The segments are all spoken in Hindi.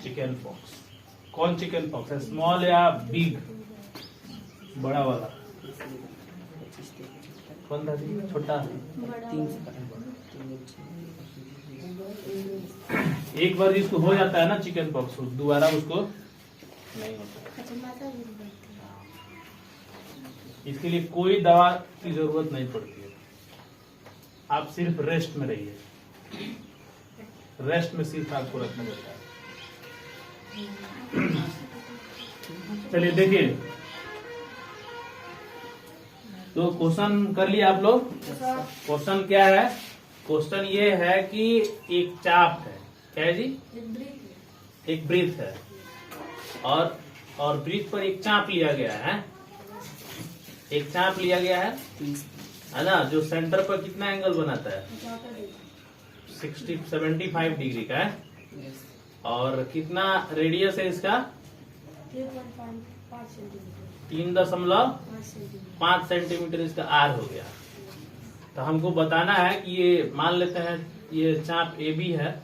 Chicken pox. कौन चिकन पॉक्स है, स्मॉल या बिग? बड़ा वाला कौन था? छोटा। एक बार जिसको हो जाता है ना चिकन पॉक्स, दोबारा उसको नहीं होता। इसके लिए कोई दवा की जरूरत नहीं पड़ती है, आप सिर्फ रेस्ट में रहिए। रेस्ट में सिर्फ आपको रखना पड़ता है। चलिए देखिए, तो क्वेश्चन कर लिया आप लोग। क्वेश्चन क्या है? क्वेश्चन ये है कि एक चाप है, क्या है जी? एक ब्रीथ है, और ब्रीथ पर एक चाप लिया गया है। एक चाप लिया गया है ना, जो सेंटर पर कितना एंगल बनाता है? 75 डिग्री का है। और कितना रेडियस है इसका? 3.5 सेंटीमीटर इसका आर हो गया। तो हमको बताना है कि ये, मान लेते हैं ये चाप ए बी है,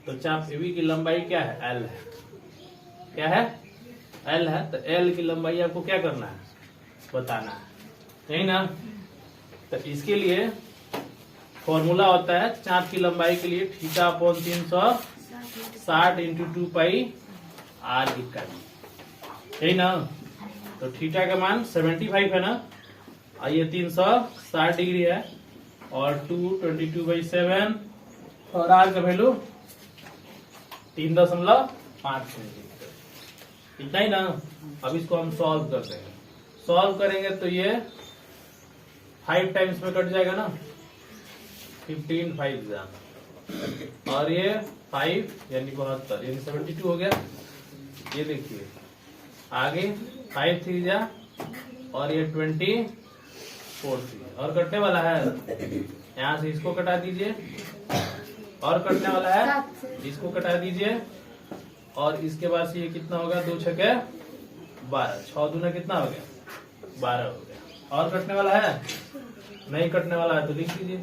तो चाप ए बी की लंबाई क्या है? एल है। क्या है? एल है। तो एल की लंबाई आपको क्या करना है? बताना है, नहीं ना? तो इसके लिए फॉर्मूला होता है चाप की लंबाई के लिए θ/360 × 2 पाई r इकाई, यही ना? तो थीटा का मान 75 है ना, और ये 360 डिग्री है, और 222/7, और r का वैल्यू 3.5 सेंटीमीटर, इतना ही ना? अब इसको हम सॉल्व कर देंगे। सॉल्व करेंगे तो ये 5 टाइम्स में कट जाएगा ना, 15 5 और ये 5 यानी 72, यानी 72 हो गया। ये देखिए आगे 5 3 जा, और ये 24 3, और कटने वाला है। यहाँ से इसको कटा दीजिए, और कटने वाला है, इसको कटा दीजिए, और इसके बाद से ये कितना होगा? 2 6 12, 6 दूना कितना हो गया? 12 हो गया। और कटने वाला है? नहीं कटने वाला है, तो लिख दीजिए।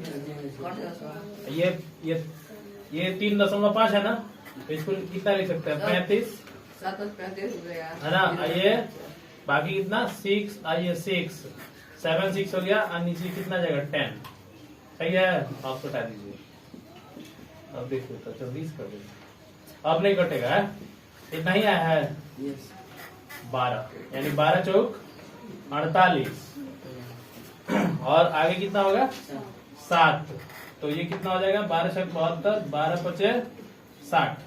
ये 3.5 है ना, तो इसको कितना लिख सकते हैं? 35 है ना। ये बाकी कितना? 6, ये 6 7 6 हो गया, और नीचे कितना जाएगा? 10। सही है, आप कटा दीजिए। अब देखिए तो 24 कर दीजिए, अब नहीं कटेगा है? इतना ही आया है 12, यानी 12 चौक 48, और आगे कितना होगा? 7। तो ये कितना हो जाएगा? 12 6 72, 12 5 60,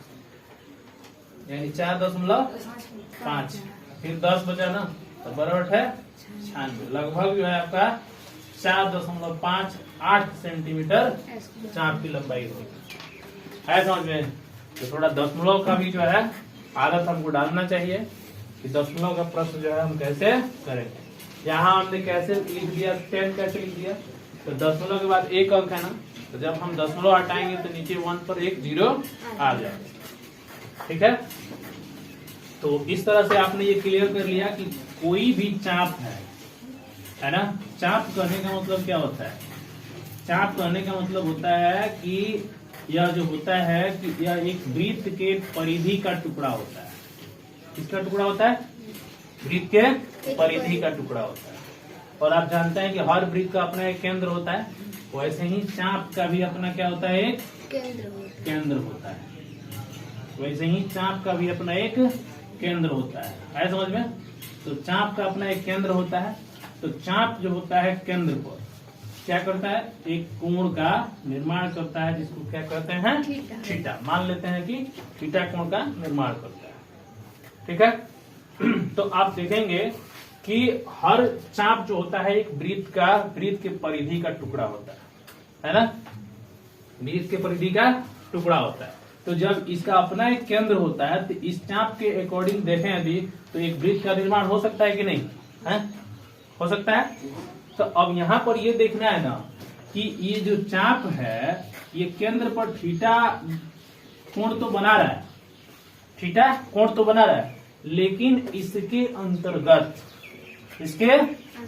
यानी 4.5, फिर 10 बचा ना, तो बराबर है 96। लगभग जो है आपका 4.58 सेंटीमीटर चाप की लंबाई होगी। है समझ में? तो थोड़ा दशमलव का भी जो है आदत हमको डालना चाहिए कि दशमलव का प्रश्न जो है हम कैसे करेंगे। यहाँ हमने कैसे लिख दिया? 10 कैसे लिख दिया? तो दशमलव के बाद एक अंक है ना, तो जब हम दशमलव हटाएंगे तो नीचे 1 पर एक 0 आ जाएगा। ठीक है, तो इस तरह से आपने ये क्लियर कर लिया कि कोई भी चाप है ना। चाप कहने का मतलब क्या होता है? चाप कहने का मतलब होता है कि यह जो होता है कि यह एक वृत्त के परिधि का टुकड़ा होता है। किसका टुकड़ा होता है? वृत्त के परिधि का टुकड़ा होता है। और आप जानते हैं कि हर वृत्त का अपना एक केंद्र होता है, वैसे ही चाप का भी अपना क्या होता है? एक केंद्र होता है। वैसे ही चाप का भी अपना एक केंद्र होता है समझ में? तो चाप का अपना एक केंद्र होता है। तो चाप जो होता है केंद्र पर क्या करता है? एक कोण का निर्माण करता है, जिसको क्या कहते हैं? थीटा। मान लेते हैं कि थीटा कोण का निर्माण करता है। ठीक है, तो आप देखेंगे कि हर चाप जो होता है एक वृत्त के परिधि का टुकड़ा होता है ना? वृत्त के परिधि का टुकड़ा होता है। तो जब इसका अपना एक केंद्र होता है, तो इस चाप के अकॉर्डिंग देखें यदि, तो एक वृत्त का निर्माण हो सकता है कि नहीं है? हो सकता है। तो अब यहाँ पर ये देखना है ना कि ये जो चाप है, ये केंद्र पर थीटा कोण तो बना रहा है, थीटा कोण तो बना रहा है, लेकिन इसके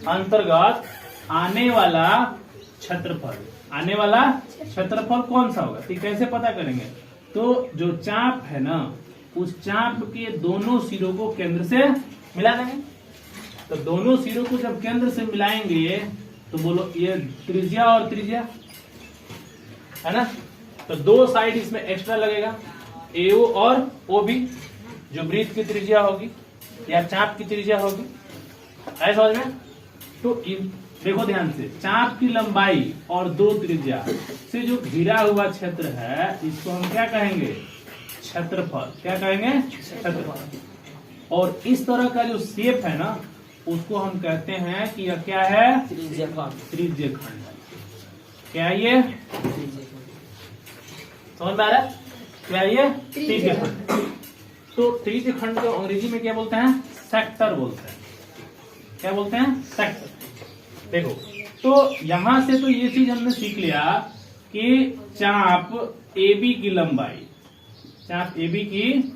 अंतर्गत आने वाला क्षेत्रफल आने वाला क्षेत्रफल कौन सा होगा। तो कैसे पता करेंगे, तो जो चाप है ना, उस चाप के दोनों सिरों को केंद्र से मिला देंगे। तो दोनों सिरों को जब केंद्र से मिलाएंगे तो बोलो ये त्रिज्या और त्रिज्या है ना। तो दो साइड इसमें एक्स्ट्रा लगेगा, AO और OB, जो वृत्त की त्रिज्या होगी या चाप की त्रिज्या होगी। ऐसा समझ में। तो देखो ध्यान से, चाप की लंबाई और दो त्रिज्या से जो घिरा हुआ क्षेत्र है इसको हम क्या कहेंगे, क्षेत्रफल। क्या कहेंगे, क्षेत्रफल। और इस तरह का जो शेप है ना उसको हम कहते हैं कि यह क्या है, त्रिज्यखंड। क्या है ये, समझ में आ रहा है, क्या ये त्रिज्यखंड। तो त्रिज्यखंड को अंग्रेजी में क्या बोलते हैं, सेक्टर बोलते हैं। क्या बोलते हैं, सेक्टर। देखो तो यहां से तो ये चीज हमने सीख लिया कि चाप AB की लंबाई, चाप AB की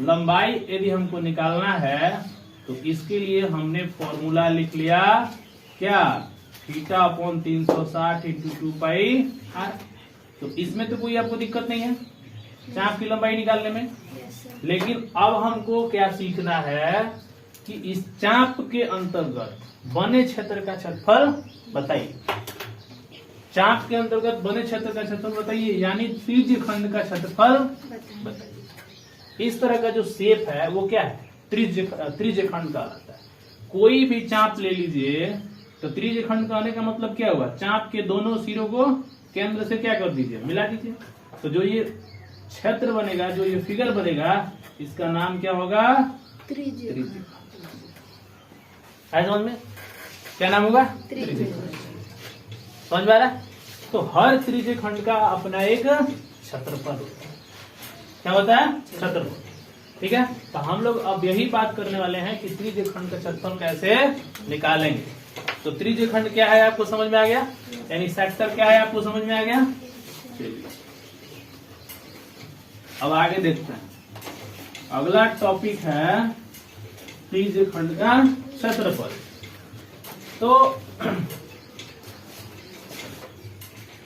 लंबाई यदि हमको निकालना है तो इसके लिए हमने फॉर्मूला लिख लिया, क्या, θ/360 × 2πr। तो इसमें तो कोई आपको दिक्कत नहीं है चाप की लंबाई निकालने में। लेकिन अब हमको क्या सीखना है कि इस चाप के अंतर्गत बने क्षेत्र का क्षेत्रफल बताइए। चाप के अंतर्गत बने क्षेत्र का क्षेत्रफल बताइए, यानी त्रिज्यखंड का क्षेत्रफल बताइए। इस तरह का जो शेप है वो क्या है, त्रिज्यखंड कहलाता है। कोई भी चाप ले लीजिए तो त्रिज्यखंड कहने का मतलब क्या हुआ, चाप के दोनों सिरों को केंद्र से क्या कर दीजिए, मिला दीजिए। तो जो ये क्षेत्र बनेगा, जो ये फिगर बनेगा, इसका नाम क्या होगा, त्रिज्यखंड। समझ में, क्या नाम होगा, त्रिज्यखंड। समझ में आ रहा है। तो हर त्रिज्यखंड का अपना एक क्षेत्रफल होता है। क्या होता है, क्षेत्रफल। ठीक है। तो हम लोग अब यही बात करने वाले हैं कि त्रिज्यखंड का क्षेत्रफल कैसे निकालेंगे। तो त्रिज्यखंड क्या है आपको समझ में आ गया, यानी सेक्टर क्या है आपको समझ में आ गया। चलिए अब आगे देखते हैं। अगला टॉपिक है त्रिज्यखंड का क्षेत्रफल। तो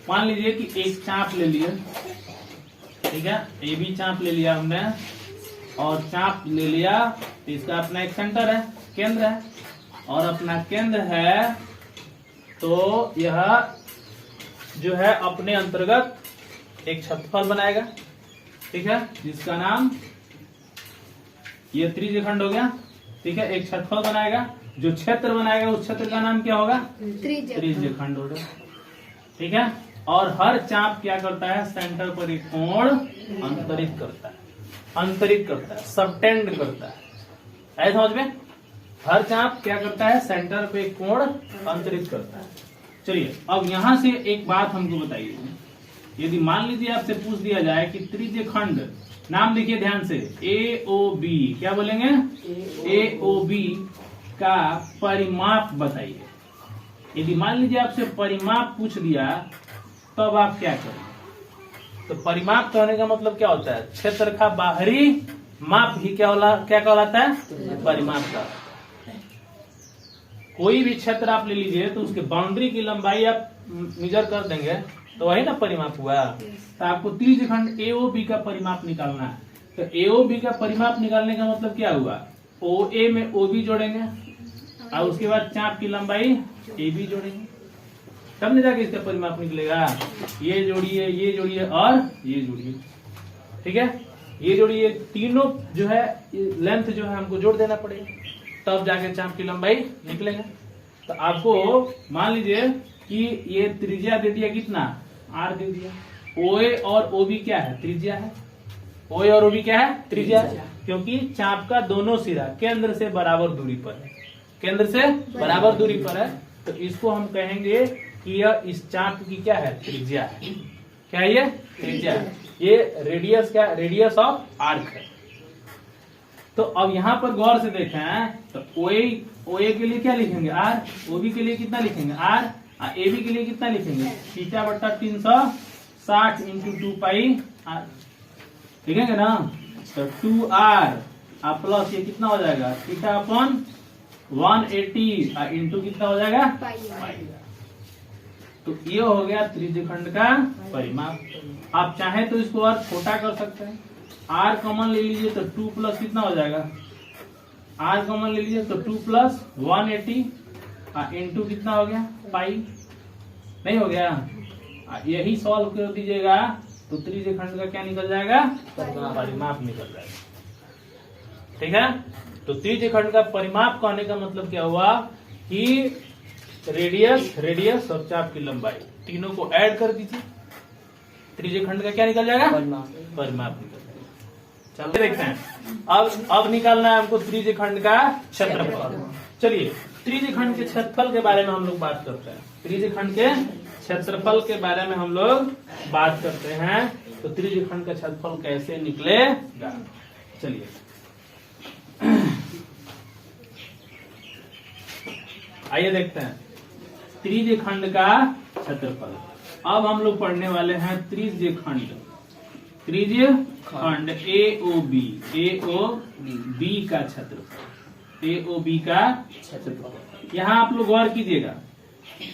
मान लीजिए कि एक चाप ले लिए, ठीक है, AB चाप ले लिया हमने, और चाप ले लिया, इसका अपना एक सेंटर है, केंद्र है, और अपना केंद्र है। तो यह जो है अपने अंतर्गत एक क्षेत्रफल बनाएगा, ठीक है, जिसका नाम, ये त्रिज्यखंड हो गया, ठीक है, एक क्षेत्रफल बनाएगा। जो क्षेत्र बनाएगा उस क्षेत्र का नाम क्या होगा, त्रिज्यखंड होगा, ठीक है। और हर चाप क्या करता है, सेंटर पर एक कोण अंतरित करता है, सबटेंड करता है। ऐसा समझ में, हर चाप क्या करता है, सेंटर पे एक कोण अंतरित करता है। चलिए अब यहां से एक बात हमको बताइए, यदि मान लीजिए आपसे पूछ दिया जाए कि त्रिज्यखंड, नाम लिखिए ध्यान से, AOB, क्या बोलेंगे, AOB का परिमाप बताइए। यदि मान लीजिए आपसे परिमाप पूछ दिया तब आप क्या करें। तो परिमाप कहने का मतलब क्या होता है, क्षेत्र का बाहरी माप ही क्या कहलाता है, परिमाप का। कोई भी क्षेत्र आप ले लीजिए तो उसके बाउंड्री की लंबाई आप मेजर कर देंगे तो वही ना परिमाप हुआ। तो आपको त्रिज्यखंड AOB का परिमाप निकालना है। तो AOB का परिमाप निकालने का मतलब क्या हुआ, OA में OB जोड़ेंगे और उसके बाद चाप की लंबाई AB जोड़ेंगे, तब नहीं जाके इसका परिमाप निकलेगा। ये जोड़िए, ये जोड़िए और ये जोड़िए, ठीक है, ये जोड़िए, तीनों जो है लेंथ जो है हमको जोड़ देना पड़ेगा, तब जाके चाप की लंबाई निकलेगा। तो आपको मान लीजिए कि ये त्रिज्या दे दिया, कितना, R दे दिया। OA और OB क्या है, त्रिज्या है। OA और OB क्या है, त्रिज्या है, क्योंकि चाप का दोनों सिरा केंद्र से बराबर दूरी पर है, केंद्र से बराबर दूरी पर है। तो इसको हम कहेंगे कि यह इस चाप की क्या है, त्रिज्या है। क्या है ये, त्रिज्या है। ये रेडियस, क्या, रेडियस ऑफ आर्क है। तो अब यहाँ पर गौर से देखें तो OA के लिए क्या लिखेंगे, R, OB के लिए कितना लिखेंगे, R, और AB के लिए कितना लिखेंगे, θ/360 × 2πr लिखेंगे ना। तो 2R प्लस ये कितना हो जाएगा, θ/180 इंटू कितना हो जाएगा, पाई। तो ये हो गया त्रिज्यखंड का परिमाप। आप चाहे तो इसको और छोटा कर सकते हैं, r कॉमन ले लीजिए तो 2 प्लस कितना हो जाएगा, r कॉमन ले लीजिए तो 2 प्लस 180 इंटू कितना हो गया पाई, नहीं हो गया। यही सॉल्व कर दीजिएगा तो त्रिज्यखंड का क्या निकल जाएगा, परिमाप निकल जाएगा। ठीक है, तो त्रिज्यखंड का परिमाप कहने का मतलब क्या हुआ कि रेडियस और चाप की लंबाई तीनों को ऐड कर दीजिए, त्रिज्यखंड का क्या निकल जाएगा, परिमाप निकल जाएगा। चलिए देखते हैं, अब निकालना है हमको त्रिज्यखंड का क्षेत्रफल। चलिए त्रिज्यखंड के क्षेत्रफल के बारे में हम लोग बात करते हैं, त्रिज्यखंड के क्षेत्रफल के बारे में हम लोग बात करते हैं। तो त्रिज्यखंड का क्षेत्रफल कैसे निकलेगा, चलिए आइए देखते हैं त्रिज्यखंड का क्षेत्रफल। अब हम लोग पढ़ने वाले हैं त्रिज्यखंड AOB का क्षेत्रफल, AOB का क्षेत्रफल। यहाँ आप लोग गौर कीजिएगा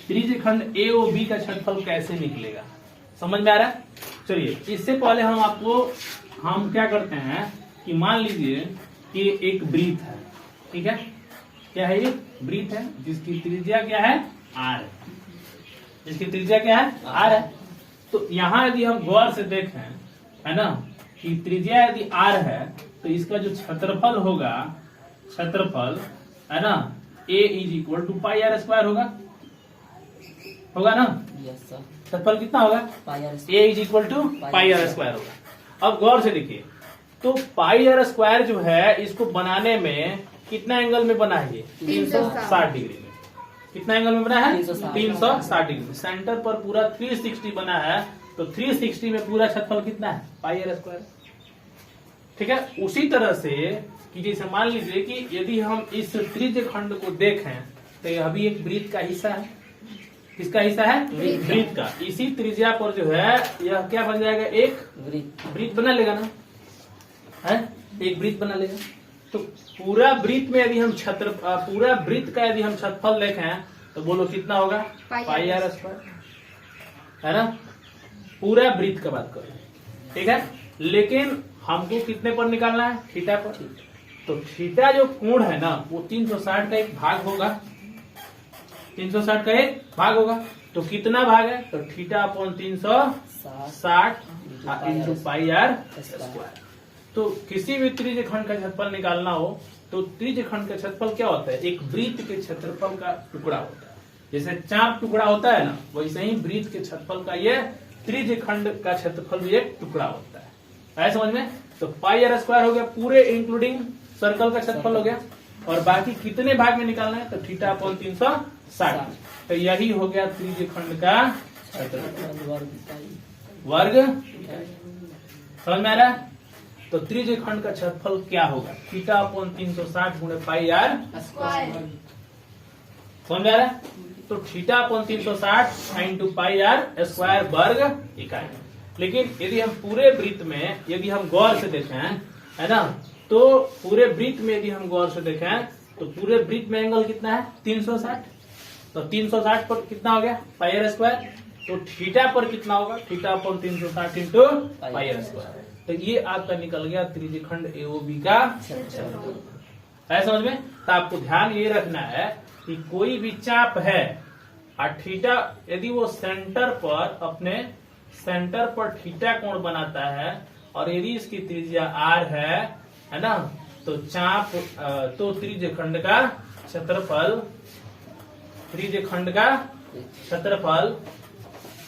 त्रिज्यखंड AOB का क्षेत्रफल कैसे निकलेगा, समझ में आ रहा है। चलिए इससे पहले हम क्या करते हैं कि मान लीजिए कि एक वृत्त है, ठीक है, क्या है, ये वृत्त है जिसकी त्रिज्या क्या है, r है, जिसकी त्रिज्या क्या है, r है। तो यहाँ यदि हम गौर से देखें, है ना, कि त्रिज्या यदि r है तो इसका जो क्षेत्रफल होगा, क्षेत्रफल है ना, a is = pi r square होगा ना, क्षेत्रफल कितना होगा, a is = pi r square होगा। अब गौर से देखिए, तो पाई r स्क्वायर जो है इसको बनाने में कितना एंगल में बना है, 360 डिग्री में। कितना एंगल में बना है, 360 डिग्री में। सेंटर पर पूरा 360 बना है, तो 360 में पूरा क्षेत्रफल कितना है, पाई r स्क्वायर। ठीक है, उसी तरह से कि जैसे मान लीजिए कि यदि हम इस त्रिज्यखंड को देखें तो यह भी एक वृत्त का हिस्सा है। किसका हिस्सा है, वृत्त का। इसी त्रिज्या पर जो है यह क्या बन जाएगा, एक वृत्त बना लेगा ना, है, एक वृत्त बना लेगा। तो पूरा वृत्त में यदि हम पूरा वृत्त का यदि हम क्षेत्रफल देखें तो बोलो कितना होगा, पाई r स्क्वायर, है ना, पूरा वृत्त का बात करें। ठीक है, लेकिन हमको कितने पर निकालना है, थीटा पर। तो थीटा जो कोण है ना वो 360 का एक भाग होगा, 360 का एक भाग होगा। तो कितना भाग है, तो थीटा अपॉन 360 इंटू पाई r स्क्वायर। तो किसी भी त्रिज्यखंड का क्षेत्रफल निकालना हो तो त्रिज्यखंड का क्षेत्रफल क्या होता है, एक वृत्त के क्षेत्रफल का टुकड़ा होता है। जैसे चाप टुकड़ा होता है ना, वैसे ही वृत्त के क्षेत्रफल का ये त्रिज्यखंड का क्षेत्रफल भी एक टुकड़ा होता है। आया समझ में। तो पाई r स्क्वायर हो गया पूरे इंक्लूडिंग सर्कल का क्षेत्रफल हो गया, और बाकी कितने भाग में निकालना है, तो थीटा अपॉन 360। तो यही हो गया त्रिज्यखंड का वर्ग। समझ में आ रहा है। तो त्रिज्यखंड का क्षेत्रफल क्या होगा, थीटा अपॉन 360 गुणे पाई r स्क्वायर। समझ में आ रहा है। तो थीटा अपॉन 360 इंटू पाई r स्क्वायर वर्ग इकाई। लेकिन यदि हम पूरे वृत्त में यदि हम गौर से देखें, है ना, तो पूरे वृत्त में यदि हम गौर से देखें तो पूरे वृत्त में एंगल कितना है, 360। तो 360 पर कितना हो गया, पाई r स्क्वायर। तो थीटा पर कितना होगा, थीटा अपॉन 360 इंटू पाई r स्क्वायर। तो ये आपका निकल गया त्रिज्यखंड AOB का क्षेत्रफल। है समझ में। तो आपको ध्यान ये रखना है कि कोई भी चाप है और थीटा यदि वो सेंटर पर अपने सेंटर पर थीटा कोण बनाता है और यदि इसकी त्रिज्या r है ना, तो चाप तो त्रिज्यखंड का क्षेत्रफल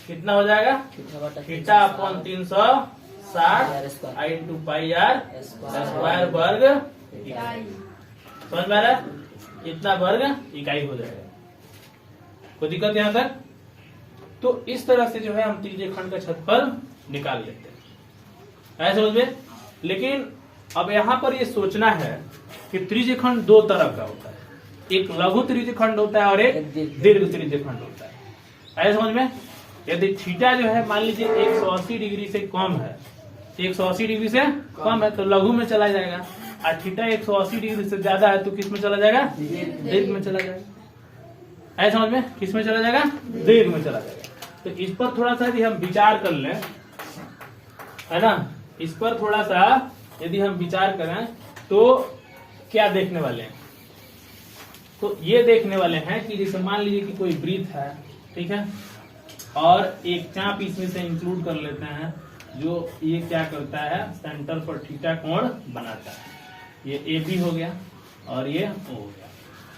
कितना हो जाएगा, थीटा अपॉन 360 इंटू पाई r स्क्वायर वर्ग इकाई। समझ में आ रहा है, इतना वर्ग इकाई हो जाएगा। कोई दिक्कत यहाँ तक। तो इस तरह से जो है हम त्रिज्यखंड का क्षेत्रफल निकाल लेते हैं, समझ में। लेकिन अब यहाँ पर ये सोचना है कि त्रिज्यखंड दो तरह का होता है, एक लघु त्रिज्यखंड होता है और एक दीर्घ त्रिज्यखंड होता है। समझ में। यदि थीटा जो है मान लीजिए 180 डिग्री से कम है, 180 डिग्री से कम है तो लघु में चला जाएगा, और थीटा 180 डिग्री से ज्यादा है तो किस में चला जाएगा, दीर्घ में चला जाएगा। समझ में, किस में चला जाएगा, दीर्घ में चला जाएगा। तो इस पर थोड़ा सा यदि हम विचार कर लें, है ना, इस पर थोड़ा सा यदि हम विचार करें तो क्या देखने वाले हैं? तो ये देखने वाले हैं कि जैसे मान लीजिए कि कोई वृत्त है, ठीक है, और एक चाप इसमें से इंक्लूड कर लेते हैं जो ये क्या करता है, सेंटर पर थीटा कोण बनाता है। ये ए बी हो गया और ये ओ हो गया।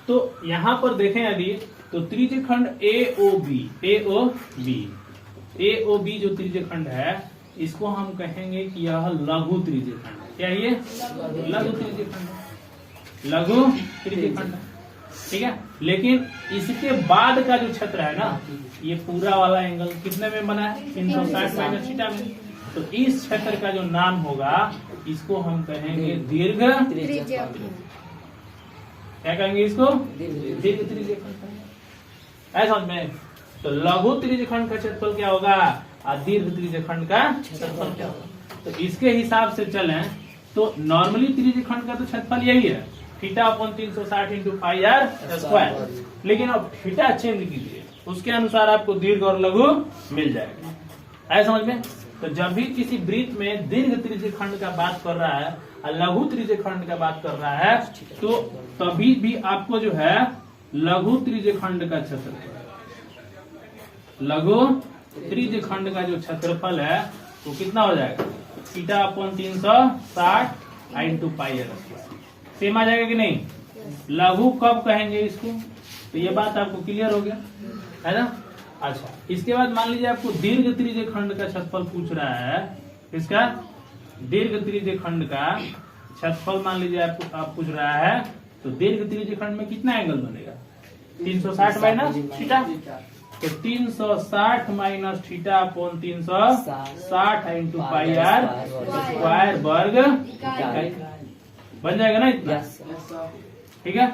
तो यहां पर देखें यदि तो त्रिज्यखंड ए ओ बी जो त्रिज्यखंड है इसको हम कहेंगे कि यह लघु त्रिज्यखंड है। क्या ये लघु त्रिज्यखंड है, लघु त्रिज्यखंड है, ठीक है। लेकिन इसके बाद का जो क्षेत्र है ना, ये पूरा वाला एंगल कितने में बना है, 360 माइनस थीटा में। तो इस क्षेत्र का जो नाम होगा इसको हम कहेंगे दीर्घ त्रिज्यखंड। क्या कहेंगे इसको? दीर्घ त्रिज्यखंड। ऐसा समझ में? तो लघु त्रिज्यखंड का क्षेत्रफल क्या होगा और दीर्घ त्रिज्यखंड का क्षेत्रफल क्या होगा? तो इसके हिसाब से चलें तो नॉर्मली त्रिज्यखंड का तो क्षेत्रफल यही है, theta upon 360 into pi are square. लेकिन अब थीटा चेंज कीजिए, उसके अनुसार आपको दीर्घ और लघु मिल जाएगा। ऐसा समझ में? तो जब भी किसी वृत्त में दीर्घ त्रिज्यखंड का बात कर रहा है और लघु त्रिज्यखंड का बात कर रहा है तो तभी भी आपको जो है लघु त्रिज्यखंड का क्षेत्रफल, लघु त्रिज्यखंड का जो क्षेत्रफल है वो कितना हो जाएगा, theta upon 360 into pi are square. Same आ जाएगा कि नहीं? लघु कब कहेंगे इसको? तो ये बात आपको क्लियर हो गया है ना। अच्छा, इसके बाद मान लीजिए आपको दीर्घ त्रिज्यखंड का क्षेत्रफल पूछ रहा है। इसका दीर्घ त्रिज्यखंड का क्षेत्रफल मान लीजिए आपको आप पूछ रहा है, तो दीर्घ त्रिज्यखंड में कितना एंगल बनेगा, 360 माइनस थीटा। तो 360 minus theta upon 360 into pi are square वर्ग बन जाएगा ना इतना, ठीक है।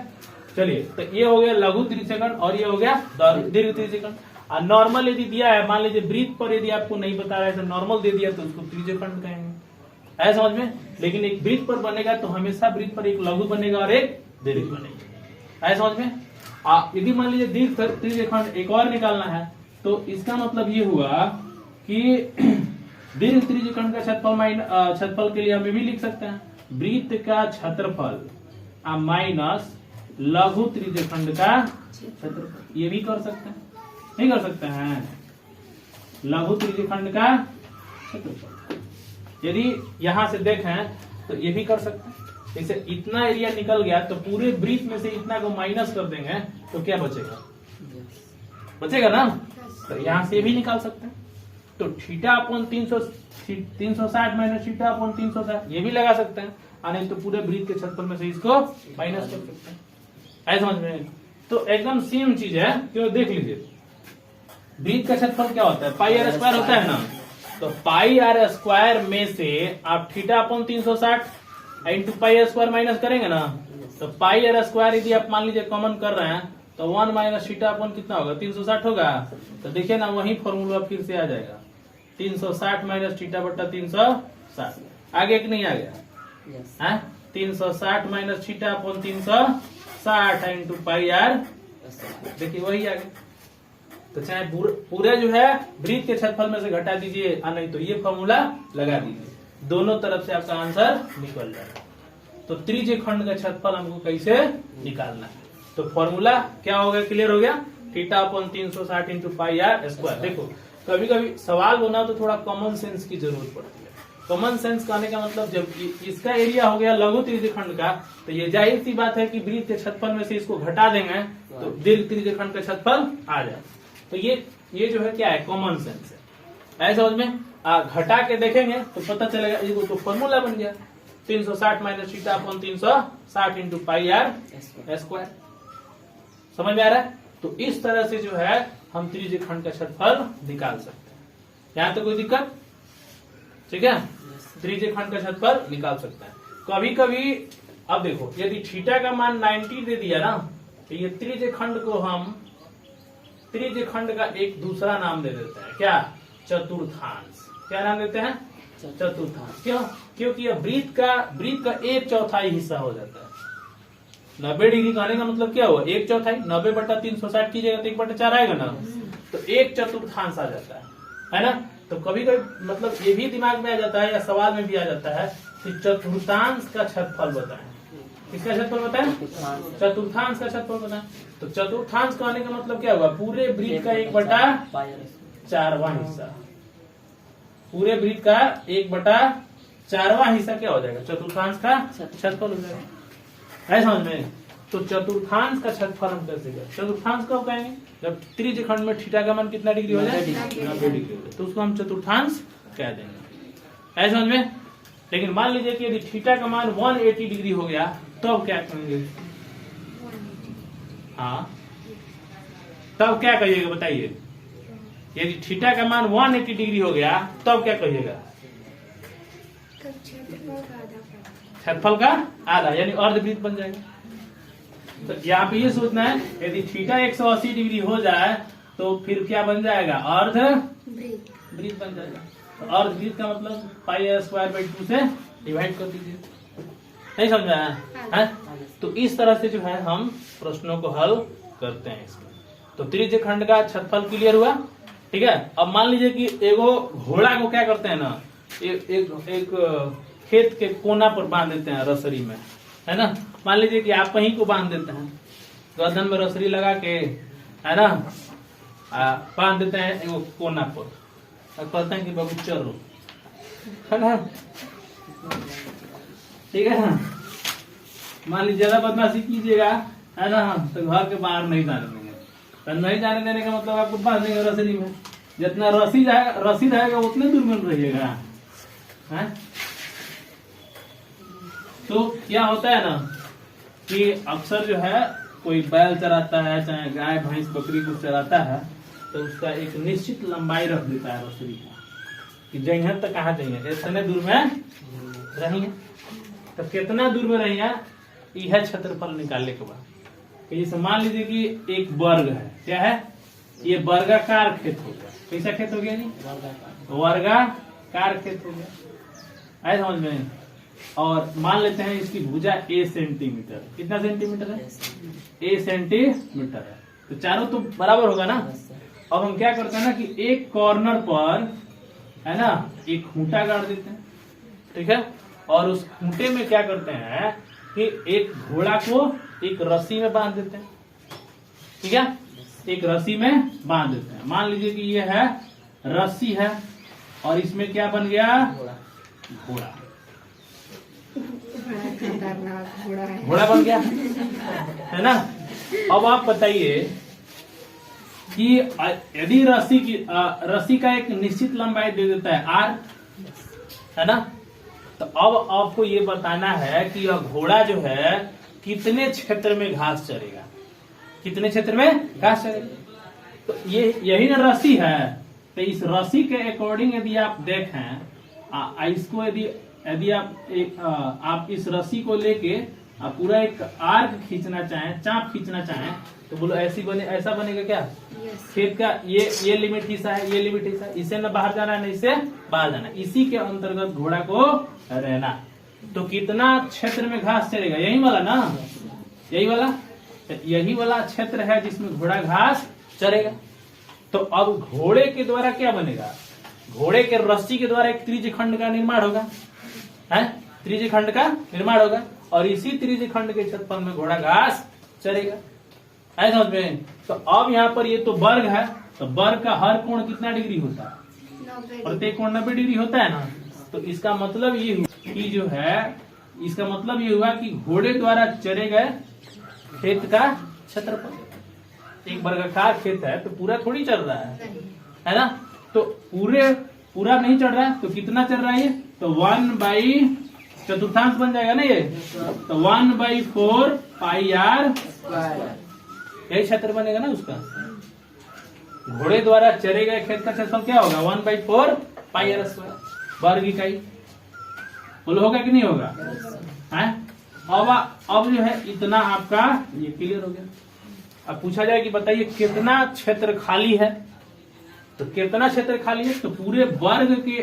चलिए, तो ये हो गया लघु त्रिज्यखंड और ये हो गया दीर्घ त्रिज्यखंड। और नॉर्मल यदि दिया है, मान लीजिए वृत्त पर यदि आपको नहीं बता रहा है, नॉर्मल दे दिया तो उसको त्रिज्यखंड कहेंगे, है समझ में। लेकिन एक वृत्त पर बनेगा तो हमेशा वृत्त पर एक लघु बनेगा और एक दीर्घ बनेगा, है समझ में। यदि मान लीजिए दीर्घ त्रिज्यखंड एक और निकालना है तो इसका मतलब ये हुआ कि दीर्घ त्रिज्यखंड का क्षेत्रफल के लिए हम ये भी लिख सकते हैं, वृत्त का क्षेत्रफल माइनस लघु त्रिज्यखंड का क्षेत्रफल। ये भी कर सकते हैं, नहीं कर सकते हैं, लघु त्रिज्यखंड का क्षेत्रफल। यदि यहां से देखें तो ये भी कर सकते हैं। जैसे इतना एरिया निकल गया तो पूरे वृत्त में से इतना को माइनस कर देंगे तो क्या बचेगा, बचेगा ना। तो यहां से भी निकाल सकते हैं। तो theta upon 360 minus theta upon 360 ये भी लगा सकते हैं, नहीं तो पूरे वृत्त के क्षेत्रफल में से इसको माइनस कर सकते हैं, ऐसा समझ में। तो एकदम सेम चीज है, क्यों देख लीजिए, वृत्त का क्षेत्रफल क्या होता है, पाई आर स्क्वायर होता है ना। तो पाई आर स्क्वायर में से आप theta upon 360 into pi are square minus करेंगे ना, तो पाई आर स्क्वायर यदि आप मान लीजिए कॉमन कर रहे हैं तो 1 माइनस थीटा अपॉन कितना होगा, 360 होगा। तो देखिए ना, वही फॉर्मूला फिर से आ जाएगा, 360 माइनस थीटा बट्टा 360। आगे कि नहीं आ गया, 360 minus theta upon 360 into pi r, देखिए वही आ गया। तो चाहे पूरे जो है वृत्त के क्षेत्रफल में से घटा दीजिए, नहीं तो ये फॉर्मूला लगा दीजिए, दोनों तरफ से आपका आंसर निकल जाएगा। तो त्रिज्यखंड का क्षेत्रफल हमको कैसे निकालना है, तो फॉर्मूला क्या हो गया, क्लियर हो गया, theta upon 360 into pi are square. देखो कभी कभी सवाल बना तो थोड़ा कॉमन सेंस की जरूरत पड़ती है। कॉमन सेंस कहने का मतलब जब इसका एरिया हो गया लघु त्रिज्यखंड का, तो ये जाहिर सी बात है कि वृत्त के क्षेत्रफल में से इसको घटा देंगे तो दीर्घ त्रिज्यखंड का क्षेत्रफल आ जाए। तो ये जो है क्या है, कॉमन सेंस है, ऐसा समझ में। घटा के देखेंगे तो पता चलेगा, ये तो फॉर्मूला बन गया 360 minus theta upon 360 into pi are square. समझ में आ रहा है। तो इस तरह से जो है हम त्रिज्यखंड का क्षेत्रफल निकाल सकते हैं, यहाँ तो कोई दिक्कत, ठीक है। त्रिज्यखंड का क्षेत्रफल निकाल सकते हैं। कभी कभी अब देखो, यदि थीटा का मान 90 दे दिया ना, तो ये त्रिज्यखंड को हम त्रिज्यखंड का एक दूसरा नाम दे देते हैं, क्या, चतुर्थांश। क्या नाम देते हैं, चतुर्थांश। क्यों? क्योंकि यह वृत्त का 1/4 हिस्सा हो जाता है। 90 डिग्री कहने का मतलब क्या हुआ, 1/4, 90 बटा 360 कीजिएगा तो 1/4 आएगा ना। तो 1/4 आ जाता है ना। तो कभी कभी मतलब ये भी दिमाग में आ जाता है या सवाल में भी आ जाता है कि चतुर्थांश का क्षेत्रफल बताएं। किसका क्षेत्रफल बताएं? चतुर्थांश का क्षेत्रफल बताएं। तो चतुर्थांश कहने का मतलब क्या हुआ? पूरे वृत्त का 1/4वां हिस्सा। पूरे वृत्त का 1/4वां हिस्सा क्या हो जाएगा? चतुर्थांश का क्षेत्रफल हो जाएगा। है समझ में? तो चतुर्थांश का क्षेत्रफल हम कैसे करें? चतुर्थांश कब कहेंगे? जब त्रिज्यखंड में थीटा का मान कितना डिग्री हो जाए? 90 डिग्री हो जाए, तो उसको हम चतुर्थांश कह देंगे। है समझ में? लेकिन मान लीजिए कि यदि थीटा का मान 180 डिग्री हो गया तब क्या कहेंगे? हाँ, तब क्या कहिएगा बताइए? यदि थीटा का मान 180 डिग्री हो गया तब क्या कहिएगा? क्षेत्रफल का आधा, यानी अर्धवृत्त बन जाएगा। तो यहाँ पे ये सोचना है, यदि थीटा 180 डिग्री हो जाए तो फिर क्या बन जाएगा? अर्धवृत्त बन जाएगा। तो अर्धवृत्त का मतलब πr² से डिवाइड कर दीजिए। नहीं समझ में आया? तो इस तरह से जो है हम प्रश्नों को हल करते हैं इसमें। तो त्रिज्यखंड का क्षेत्रफल क्लियर हुआ। ठीक है। अब मान लीजिए कि एगो घोड़ा को क्या करते हैं ना, एक खेत के कोना पर बांध देते हैं रसरी में, है ना। मान लीजिए कि आप वहीं को बांध देते हैं, गर्दन में रसरी लगा के, है ना, बांध देते हैं एगो कोना पर, कहते हैं कि बाबू चलो, है ना। ठीक है ना। मान लीजिए ज्यादा बदमाशी कीजिएगा, है ना, तो घर के बाहर नहीं जाने देंगे। तो नहीं जाने देने का मतलब आपको बांध देंगे रसरी में। जितना रसी रहेगा उतने दूर में रहिएगा। है? तो क्या होता है ना कि अक्सर जो है कोई बैल चराता है, चाहे गाय भैंस बकरी को चराता है, तो उसका एक निश्चित लंबाई रख देता है रसरी का, कि जइहन तक कहाँ जाइए, इतने दूर में रहिए। तो कितना दूर में रहिए यह क्षेत्रफल निकालने के बाद, जैसे मान लीजिए कि एक वर्ग है, क्या है? ये वर्गाकार खेत हो गया। कैसा खेत हो गया जी? वर्गाकार खेत हो गया। आए समझ में? और मान लेते हैं इसकी भुजा a सेंटीमीटर। कितना सेंटीमीटर है? a सेंटीमीटर है। तो चारों तो बराबर होगा ना। अब हम क्या करते हैं ना कि एक कॉर्नर पर, है ना, एक खूंटा गाड़ देते हैं। ठीक है। और उस खूंटे में क्या करते हैं कि एक घोड़ा को एक रस्सी में बांध देते हैं। ठीक है। एक रस्सी में बांध देते हैं। मान लीजिए कि ये है रस्सी है और इसमें क्या बन गया? घोड़ा। घोड़ा बन गया, है ना। अब आप बताइए कि यदि रस्सी का एक निश्चित लंबाई दे देता है r, है ना, तो अब आपको ये बताना है कि यह घोड़ा जो है कितने क्षेत्र में घास चरेगा। कितने क्षेत्र में घास चरेगा? तो ये यही ना रस्सी है। तो इस रस्सी के अकॉर्डिंग यदि आप देखें, इसको यदि आप इस रस्सी को लेके पूरा एक आर्क खींचना चाहें, चाप खींचना चाहें, तो बोलो ऐसा बनेगा क्या? खेत का ये लिमिट हिस्सा है, ये लिमिट हिस्सा, इसे न बाहर जाना है न इससे बाहर जाना, इसी के अंतर्गत घोड़ा को रहना। तो कितना क्षेत्र में घास चलेगा? यही वाला ना, यही वाला क्षेत्र है जिसमें घोड़ा घास चरेगा। तो अब घोड़े के द्वारा क्या बनेगा? घोड़े के रस्सी के द्वारा एक त्रिज्यखंड का निर्माण होगा, है, त्रिज्यखंड का निर्माण होगा, और इसी त्रिज्यखंड के क्षेत्रफल में घोड़ा घास चरेगा। है समझ में? तो अब यहाँ पर ये तो वर्ग है, तो वर्ग का हर कोण कितना डिग्री होता है? प्रत्येक कोण 90 डिग्री होता है ना। तो इसका मतलब ये हुआ कि जो है, इसका मतलब ये हुआ कि घोड़े द्वारा चरे गए खेत का क्षेत्रफल। एक वर्गाकार खेत है तो पूरा थोड़ी चल रहा है ना। तो पूरा नहीं चढ़ रहा है, तो कितना चल रहा है ये? तो 1 चतुर्थांश बन जाएगा ना ये। तो 1/4 πr², यही क्षेत्र बनेगा ना उसका। घोड़े द्वारा चरे गए खेत का क्षेत्रफल क्या होगा? 1/4 πr², वर्ग इकाई। बोलो होगा कि नहीं होगा? है। अब जो है इतना आपका ये क्लियर हो गया। अब पूछा जाए कि बताइए कितना क्षेत्र खाली है, तो कितना क्षेत्र खाली है? तो पूरे वर्ग के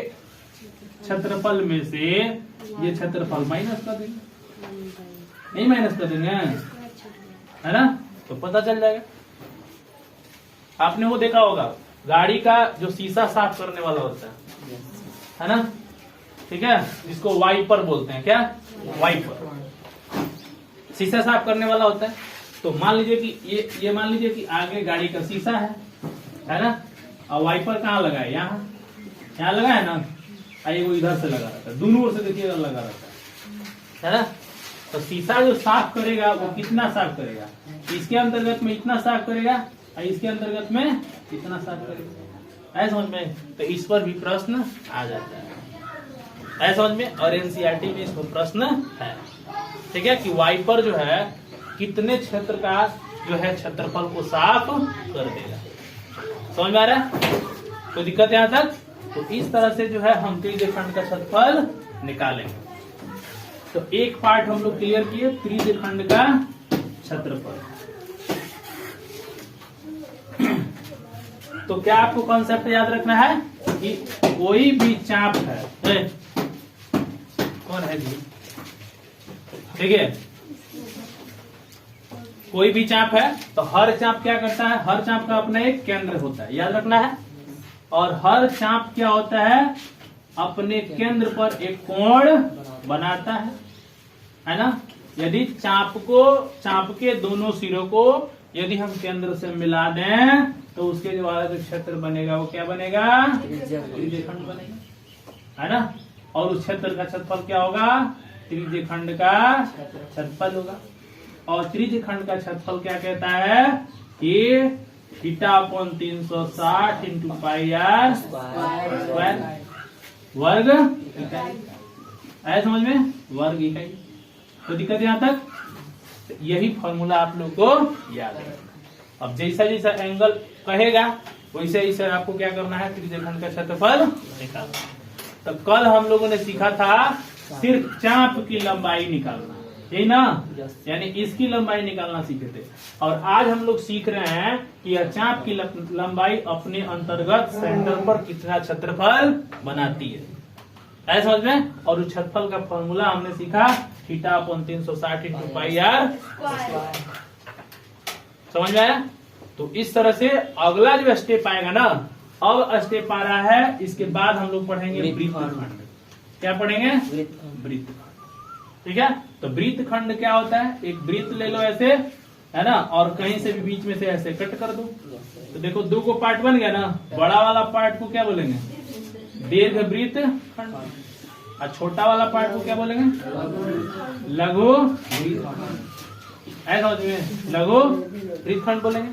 क्षेत्रफल में से ये क्षेत्रफल माइनस कर देंगे। नहीं माइनस कर देंगे, है ना, तो पता चल जाएगा। आपने वो देखा होगा गाड़ी का जो शीशा साफ करने वाला होता है ना, ठीक है, जिसको वाइपर बोलते हैं, क्या वाइपर, शीशा साफ करने वाला होता है। तो मान लीजिए कि ये मान लीजिए कि आगे गाड़ी का शीशा है ना, और वाइपर कहाँ लगा है, यहाँ लगा है ना, वो इधर से लगा रहता है, दोनों ओर से देखिएगा लगा रहता है ना। तो शीशा जो साफ करेगा वो कितना साफ करेगा, इसके अंतर्गत में इतना साफ करेगा और इसके अंतर्गत में इतना साफ करेगा, ऐसा समझ में। तो इस पर भी प्रश्न आ जाता है, ऐसा समझ में। और एनसीईआरटी में इसको प्रश्न है, ठीक है, कि वाइपर जो है कितने क्षेत्र का जो है क्षेत्रफल को साफ कर देगा। समझ में आ रहा है, कोई दिक्कत यहाँ तक? तो इस तरह से जो है हम त्रिज्यीय खंड का क्षेत्रफल निकालेंगे। तो एक पार्ट हम लोग क्लियर किए, त्रिज्यीय खंड का क्षेत्रफल। तो क्या आपको कॉन्सेप्ट याद रखना है कि कोई भी चाप है, कौन है जी, ठीक है, कोई भी चाप है तो हर चाप क्या करता है, हर चाप का अपना एक केंद्र होता है, याद रखना है। और हर चाप क्या होता है, अपने केंद्र पर एक कोण बनाता है ना। यदि चाप के दोनों सिरों को यदि हम केंद्र से मिला दें तो उसके द्वारा जो क्षेत्र बनेगा वो क्या बनेगा, त्रिज्यीय खंड बनेगा, है ना। और उस क्षेत्र का क्षेत्रफल क्या होगा, त्रिज्यीय खंड का क्षेत्रफल होगा। और त्रिज्यीय खंड का क्षेत्रफल क्या कहता है कि θ/360 इंटू पाई आर स्क्वायर वर्ग इकाई, आया समझ में, वर्ग इकाई। तो दिक्कत यहाँ तक, यही फॉर्मूला आप लोग को याद है। अब जैसा जैसा एंगल कहेगा वैसे वैसे आपको क्या करना है, त्रिज्यीय खंड का क्षेत्रफल निकालना। तो कल हम लोगों ने सीखा था सिर्फ चाप की लंबाई निकालना, यही ना, यानी इसकी लंबाई निकालना सीखे थे। और आज हम लोग सीख रहे हैं कि यह चाप की लंबाई अपने अंतर्गत सेंटर पर कितना क्षेत्रफल बनाती है, ऐसा समझ में। और उस क्षेत्रफल का फॉर्मूला हमने सीखा θ/360 इंटू पाई आर, समझ में आया। तो इस तरह से अगला जो स्टेप आएगा ना, अब स्टेप आ रहा है, इसके बाद हम लोग पढ़ेंगे वृत्तखंड। क्या पढ़ेंगे, वृत्तखंड, ठीक है। तो वृत्तखंड क्या होता है, एक वृत्त ले लो ऐसे, है ना, और कहीं से भी बीच में से ऐसे कट कर दो। तो देखो दो को पार्ट बन गया ना, बड़ा वाला पार्ट को क्या बोलेंगे, दीर्घ वृत्त खंड, और छोटा वाला पार्ट को क्या बोलेंगे, लघु वृत्तखंड, ऐसा समझ में, लघु वृत्तखंड बोलेंगे,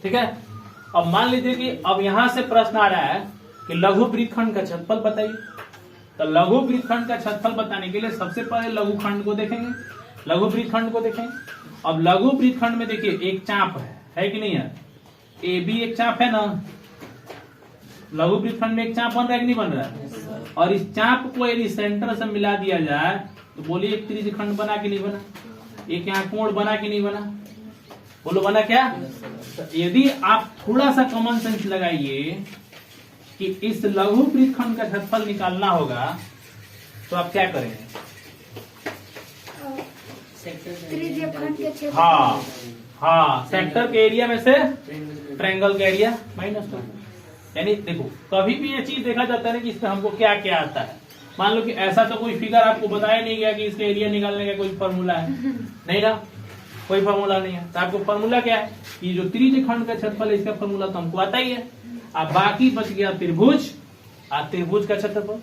ठीक है। अब मान लीजिए कि अब यहां से प्रश्न आ रहा है कि लघु वृत्तखंड का क्षेत्रफल बताइए। तो लघु वृत्तखंड का क्षेत्रफल बताने के लिए सबसे पहले लघु खंड को देखेंगे, लघु वृत्तखंड को देखेंगे। अब लघु वृत्तखंड में देखिए एक चाप है कि नहीं है, ए बी एक चाप है ना, लघु वृत्तखंड में एक चाप बन रहा है कि नहीं बन रहा है। और इस चाप को यदि सेंटर से मिला दिया जाए तो बोलिए एक त्रिज्यीय खंड बना कि नहीं बना, एक यहाँ कोण बना कि नहीं बना, बोलो बना क्या। तो यदि आप थोड़ा सा कॉमन सेंस लगाइए कि इस लघु वृत्तखंड का क्षेत्रफल निकालना होगा तो आप क्या करेंगे, हाँ सेक्टर के एरिया में से ट्रायंगल का एरिया माइनस कर। यानी देखो कभी भी ये चीज देखा जाता है ना कि इसमें हमको क्या क्या आता है। मान लो कि ऐसा तो कोई फिगर आपको बताया नहीं गया कि इसका एरिया निकालने का कोई फॉर्मूला है, नहीं ना, कोई फॉर्मूला नहीं है। तो आपको फॉर्मूला क्या है, कि जो त्रिज्यीय खंड का क्षेत्रफल है इसका फॉर्मूला तो हमको आता ही है। अब बाकी बच गया त्रिभुज, त्रिभुज का क्षेत्रफल।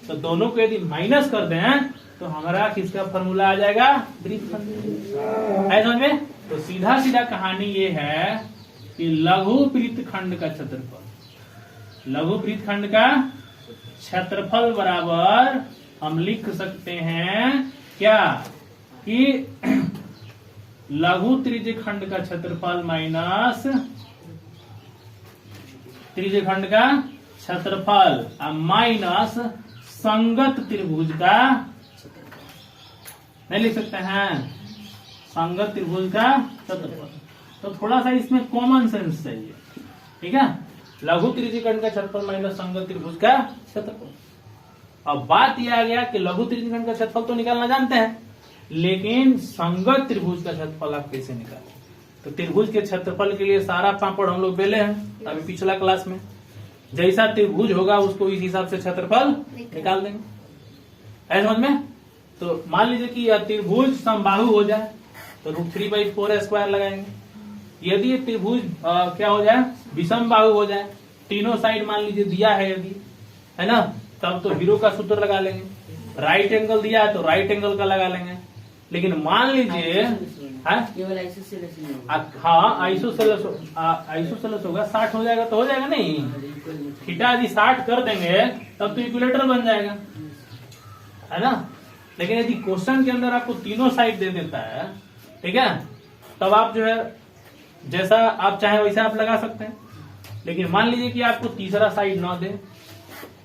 तो दोनों को यदि माइनस कर दें तो हमारा किसका फॉर्मूला आ जाएगा, वृत्तखंड, है समझ में। तो सीधा सीधा कहानी ये है कि लघु वृत्तखंड का क्षेत्रफल, लघु वृत्तखंड का क्षेत्रफल बराबर हम लिख सकते हैं क्या, कि लघु त्रिज्यीय खंड का क्षेत्रफल माइनस त्रिज्यीय खंड का क्षेत्रफल माइनस संगत त्रिभुज का, नहीं लिख सकते हैं, संगत त्रिभुज का क्षेत्रफल। तो थोड़ा सा इसमें कॉमन सेंस चाहिए, ठीक है। लघु त्रिज्यीय खंड का क्षेत्रफल माइनस संगत त्रिभुज का क्षेत्रफल। अब बात यह आ गया कि लघु त्रिज्यीय खंड का क्षेत्रफल तो निकालना जानते हैं, लेकिन संगत त्रिभुज का क्षेत्रफल आप कैसे निकालें, तो त्रिभुज के क्षेत्रफल के लिए सारा पापड़ हम लोग बेले हैं अभी पिछला क्लास में। जैसा त्रिभुज होगा उसको इस हिसाब से क्षेत्रफल निकाल देंगे, ऐसा समझ में। तो मान लीजिए कि यह त्रिभुज समबाहु हो जाए तो √3/4² लगाएंगे। यदि ये त्रिभुज क्या हो जाए, विषम बाहु हो जाए, तीनों साइड मान लीजिए दिया है यदि, है ना, तब तो हीरो का सूत्र लगा लेंगे। राइट एंगल दिया है तो राइट एंगल का लगा लेंगे। लेकिन मान लीजिए केवल आइसोसेलेस हाँ आइसोसेलेस होगा, 60 हो जाएगा तो हो जाएगा नहीं, थीटा यदि 60 कर देंगे तब तो इक्विलेटरल बन जाएगा, है ना। लेकिन यदि क्वेश्चन के अंदर आपको तीनों साइड दे देता है, ठीक है, तब आप जो है जैसा आप चाहे वैसा आप लगा सकते हैं। लेकिन मान लीजिए कि आपको तीसरा साइड ना दे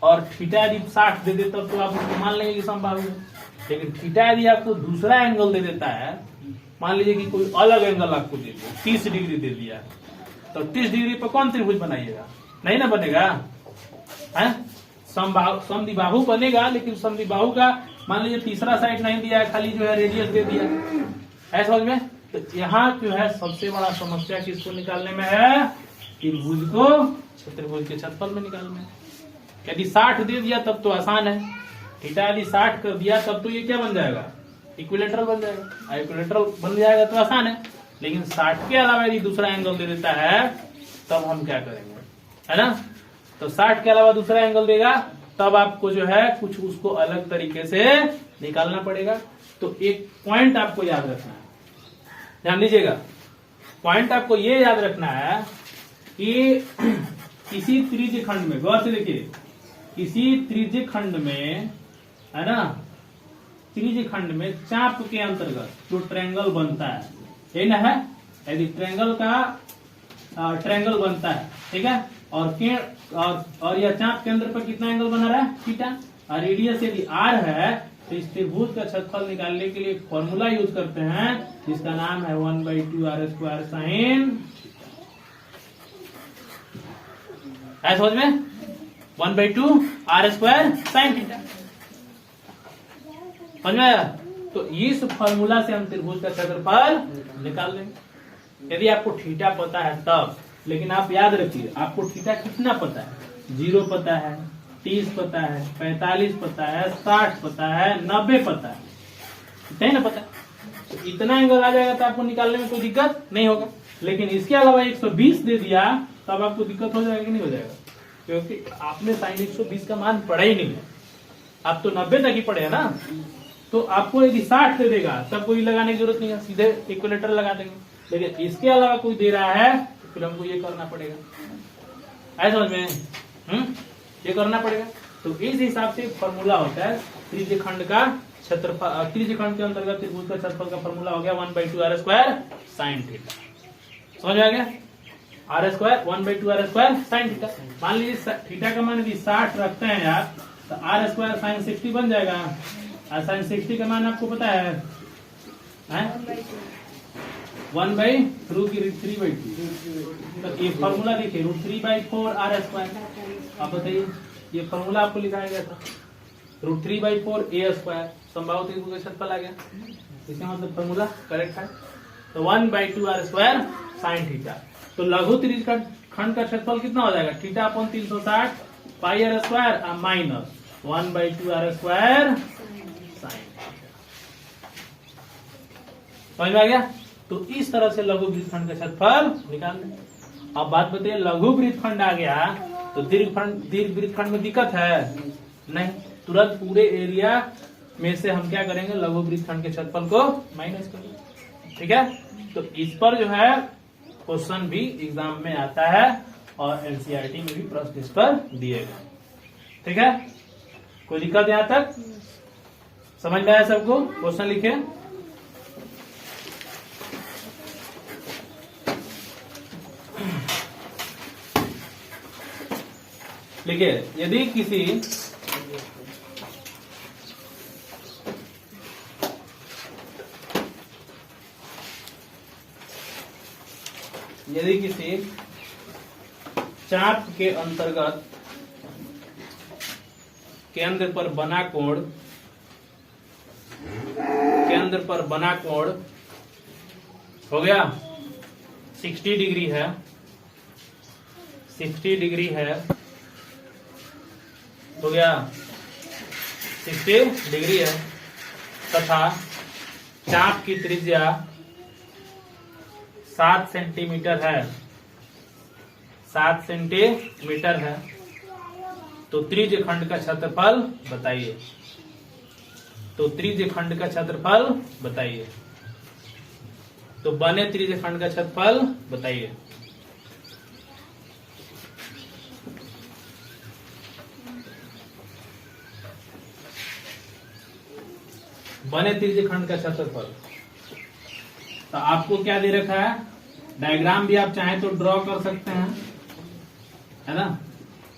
और थीटा यदि 60 दे दे तब तो आप उसको मान लेंगे कि समबाहु है। लेकिन थीटा यदि आपको दूसरा एंगल दे देता है, मान लीजिए कि कोई अलग एंगल आपको दे दिया, 30 डिग्री दे दिया, तो 30 डिग्री पर कौन त्रिभुज बनाइएगा, नहीं ना बनेगा, है समद्विबाहु बनेगा। लेकिन समद्विबाहु का मान लीजिए तीसरा साइड नहीं दिया है, खाली जो है रेडियस दे दिया, ऐसा समझ में। तो यहाँ जो है सबसे बड़ा समस्या किसको निकालने में है, त्रिभुज को त्रिभुज के क्षेत्रफल में निकालना है। यदि 60 दे दिया तब तो आसान है, थीटा यदि 60 कर दिया तब तो ये क्या बन जाएगा, इक्विलेटरल बन जाएगा। इक्विलेटरल बन जाएगा तो आसान है। लेकिन 60 के अलावा यदि दूसरा एंगल दे देता है तब हम क्या करेंगे, है ना। तो 60 के अलावा दूसरा एंगल देगा तब आपको जो है कुछ उसको अलग तरीके से निकालना पड़ेगा। तो एक पॉइंट आपको याद रखना है, ध्यान दीजिएगा, पॉइंट आपको ये याद रखना है कि किसी त्रिज्य खंड में, गौर से देखिए, किसी त्रिज्य खंड में, है ना, त्रिज्य खंड में चाप के अंतर्गत जो ट्रायंगल बनता है, ये ना है, यदि ट्रायंगल का ट्रायंगल बनता है, ठीक है, और यह चाप केंद्र पर कितना एंगल बना रहा है, थीटा, और रेडियस यदि r है तो इस त्रिभुज का क्षेत्रफल निकालने के लिए एक फॉर्मूला यूज करते हैं जिसका नाम है 1/2r² साइन, ऐसा समझ में, 1/2r² साइन थीटा, समझ में आया। तो इस फॉर्मूला से हम त्रिभुज का क्षेत्रफल निकाल लेंगे। यदि आपको थीटा पता है तब, लेकिन आप याद रखिए आपको थीटा कितना पता है, 0 पता है, 30 पता है, 45 पता है, 60 पता है, 90 पता है, इतना ही ना पता है। तो इतना एंगल आ जाएगा तो आपको निकालने में कोई दिक्कत नहीं होगा। लेकिन इसके अलावा 120 दे दिया तब आपको दिक्कत हो जाएगा कि नहीं हो जाएगा, क्योंकि आपने साइन 120 का मान पढ़ा ही नहीं है, आप तो 90 तक ही पढ़े है ना। तो आपको यदि 60 दे देगा तब कोई लगाने की जरूरत नहीं है, सीधे इक्विलेटर लगा देंगे। लेकिन इसके अलावा कोई दे रहा है तो फिर हमको ये करना पड़ेगा, ऐसा समझ में, ये करना पड़ेगा। तो इस हिसाब से फॉर्मूला होता है त्रिज्य खंड का क्षेत्रफल, त्रिज्य खंड के अंतर्गत त्रिभुज का क्षेत्रफल का फॉर्मूला हो गया 1/2r² साइन थीटा, समझ में आ गया, r² 1/2r² साइन थीटा। मान लीजिए थीटा का मान यदि 60 रखते हैं आप तो r² साइन 60 बन जाएगा, और साइन 60 का मान आपको पता है 1/√3/2। तो ये फॉर्मूला देखिए √3/4r²। आप बताइए ये फॉर्मूला आपको लिखाया गया था √3/4a², समबाहु त्रिभुज का क्षेत्रफल आ गया, इसका मतलब फॉर्मूला करेक्ट है। तो 1/2r² साइन थीटा। तो लघु त्रिज्य खंड का क्षेत्रफल कितना हो जाएगा, θ/360 πr² माइनस 1/2r² साइन। समझ में आ गया। तो इस तरह से लघु वृत्तखंड का क्षेत्रफल निकाल दें। अब बात बताइए, लघु वृत्तखंड आ गया तो दीर्घ वृत्तखंड में दिक्कत है नहीं, तुरंत पूरे एरिया में से हम क्या करेंगे, लघु वृत्तखंड के क्षेत्रफल को माइनस करेंगे, ठीक है। तो इस पर जो है क्वेश्चन भी एग्जाम में आता है और एनसीईआरटी में भी प्रश्न इस पर दिए गए, ठीक है। कोई दिक्कत यहाँ तक समझ में आया सबको, क्वेश्चन लिखे। देखिए यदि किसी चाप के अंतर्गत केंद्र पर बना कोण हो गया, 60 डिग्री है, 60 डिग्री है, हो गया 60 डिग्री है, तथा चाप की त्रिज्या 7 सेंटीमीटर है, 7 सेंटीमीटर है, तो त्रिज्य खंड का क्षेत्रफल बताइए। तो त्रिज्य खंड का क्षेत्रफल बताइए। तो बने त्रिज्य खंड का क्षेत्रफल बताइए। बने त्रिज्य खंड का क्षेत्रफल। तो आपको क्या दे रखा है, डायग्राम भी आप चाहें तो ड्रॉ कर सकते हैं, है ना।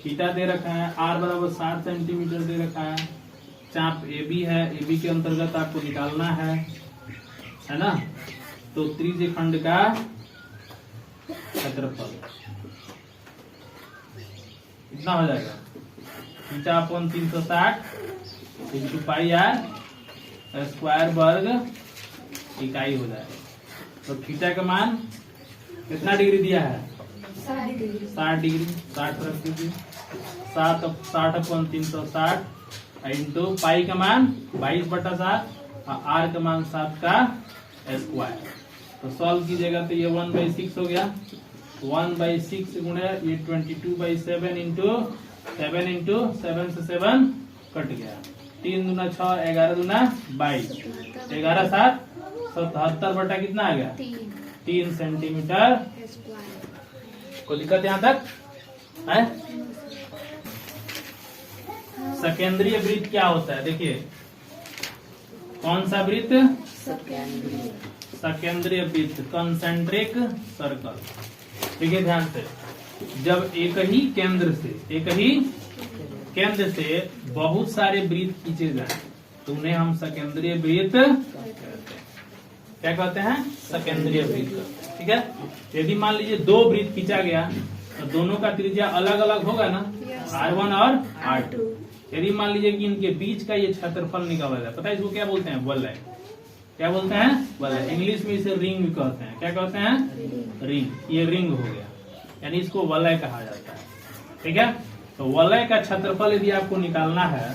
थीटा दे रखा है, r बराबर 7 सेंटीमीटर दे रखा है, चाप AB है, AB के अंतर्गत आपको निकालना है ना। तो त्रिज्य खंड का क्षेत्रफल इतना हो जाएगा, theta upon 360 into pi are square वर्ग इकाई हो जाएगा। तो थीटा का मान कितना डिग्री दिया है, 60 डिग्री, 60 रख दीजिए, 60 अपॉन 360 इंटू पाई का मान 22/7 और आर का मान 7 का स्क्वायर। तो सॉल्व कीजिएगा तो ये 1/6 हो गया, 1/6 गुणे ये 22/7 इंटू 7 इंटू 7 से 7 कट गया, 3 दूना 6, 11 दूना 22, 11 7 77 बटा कितना आ गया, 3 सेंटीमीटर। कोई दिक्कत यहाँ तक है? सकेंद्रीय वृत्त क्या होता है, देखिए कौन सा वृत्त, सकेंद्रीय वृत्त, कंसेंट्रिक सर्कल। देखिए ध्यान से, जब एक ही केंद्र से बहुत सारे वृत्त खींचे जाए तो उन्हें हम सकेंद्रीय वृत्त क्या कहते हैं, सकेंद्रीय वृत्त। ठीक है, यदि मान लीजिए 2 वृत्त खींचा गया तो दोनों का त्रिज्या अलग अलग होगा ना, R1 और R2। यदि मान लीजिए कि इनके बीच का ये क्षेत्रफल निकाला जाए, पता है इसको क्या बोलते हैं, वलय। क्या बोलते हैं, वलय। इंग्लिश में इसे रिंग कहते हैं। क्या कहते हैं, रिंग। ये रिंग हो गया, यानी इसको वलय कहा जाता है। ठीक है, तो वलय का क्षेत्रफल यदि आपको निकालना है,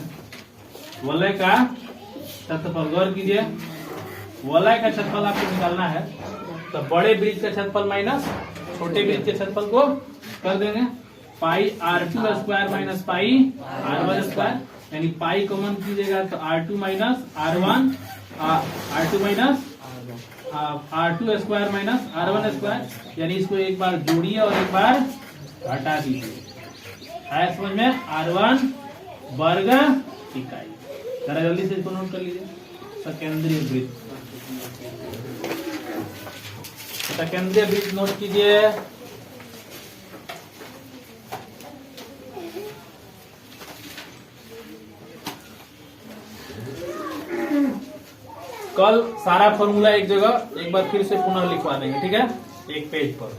वलय का क्षेत्रफल, गौर कीजिए, वलय का क्षेत्रफल आपको निकालना है तो बड़े वृत्त का क्षेत्रफल माइनस छोटे वृत्त के क्षेत्रफल को कर देंगे, पाई R2 square minus pi R1 square, यानी पाई कॉमन कीजिएगा तो R2 minus R1, R2 minus R2 square minus R1 square, यानी इसको एक बार जोड़िए और एक बार हटा दीजिए। आया समझ में, R1 वर्ग इकाई। जरा जल्दी से इसको नोट कर लीजिए, सकेंद्रीय वृत्त। सकेंद्रीय वृत्त नोट कीजिए, कल सारा फॉर्मूला एक जगह एक बार फिर से पुनः लिखवा देंगे, ठीक है, एक पेज पर।